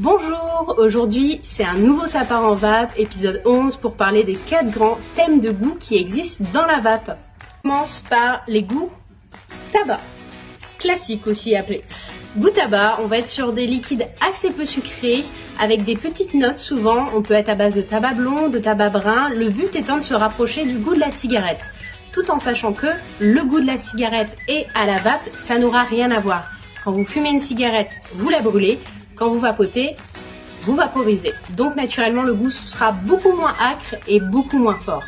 Bonjour, aujourd'hui c'est un nouveau sapin en vape, épisode 11 pour parler des 4 grands thèmes de goût qui existent dans la vape. On commence par les goûts tabac, classiques aussi appelés. Goût tabac, on va être sur des liquides assez peu sucrés, avec des petites notes souvent, on peut être à base de tabac blond, de tabac brun, le but étant de se rapprocher du goût de la cigarette, tout en sachant que le goût de la cigarette et à la vape, ça n'aura rien à voir. Quand vous fumez une cigarette, vous la brûlez. Quand vous vapotez, vous vaporisez. Donc naturellement, le goût sera beaucoup moins âcre et beaucoup moins fort.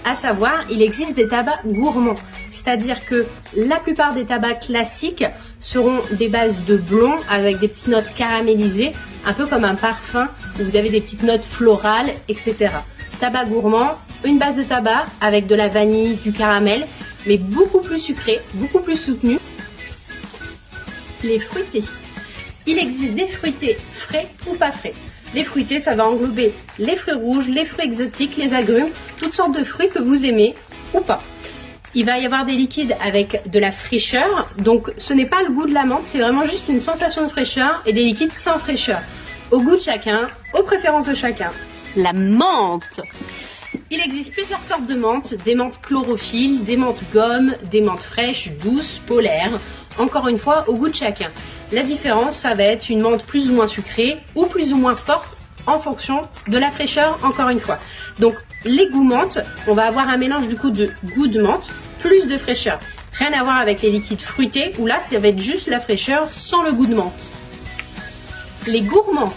À savoir, il existe des tabacs gourmands. C'est-à-dire que la plupart des tabacs classiques seront des bases de blond avec des petites notes caramélisées, un peu comme un parfum où vous avez des petites notes florales, etc. Tabac gourmand, une base de tabac avec de la vanille, du caramel, mais beaucoup plus sucré, beaucoup plus soutenu. Les fruités. Il existe des fruités frais ou pas frais. Les fruités, ça va englober les fruits rouges, les fruits exotiques, les agrumes, toutes sortes de fruits que vous aimez ou pas. Il va y avoir des liquides avec de la fraîcheur, donc ce n'est pas le goût de la menthe, c'est vraiment juste une sensation de fraîcheur, et des liquides sans fraîcheur. Au goût de chacun, aux préférences de chacun. La menthe. Il existe plusieurs sortes de menthe, des menthes chlorophylle, des menthes gomme, des menthes fraîches, douces, polaires. Encore une fois, au goût de chacun. La différence, ça va être une menthe plus ou moins sucrée ou plus ou moins forte en fonction de la fraîcheur, encore une fois. Donc, les goûts menthe, on va avoir un mélange du coup de goût de menthe plus de fraîcheur. Rien à voir avec les liquides fruités où là, ça va être juste la fraîcheur sans le goût de menthe. Les gourmands.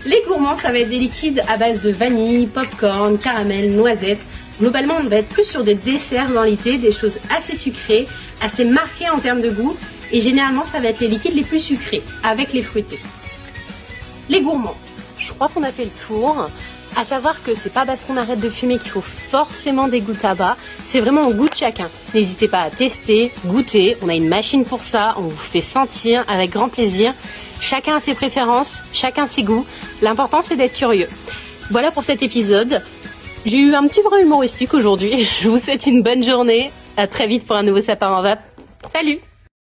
Les gourmands, ça va être des liquides à base de vanille, popcorn, caramel, noisette. Globalement, on va être plus sur des desserts dans l'été, des choses assez sucrées, assez marquées en termes de goût. Et généralement, ça va être les liquides les plus sucrés, avec les fruités. Les gourmands. Je crois qu'on a fait le tour. À savoir que c'est pas parce qu'on arrête de fumer qu'il faut forcément des goûts tabac. C'est vraiment au goût de chacun. N'hésitez pas à tester, goûter. On a une machine pour ça. On vous fait sentir avec grand plaisir. Chacun a ses préférences, chacun ses goûts. L'important, c'est d'être curieux. Voilà pour cet épisode. J'ai eu un petit brin humoristique aujourd'hui. Je vous souhaite une bonne journée. À très vite pour un nouveau sapin en vape. Salut!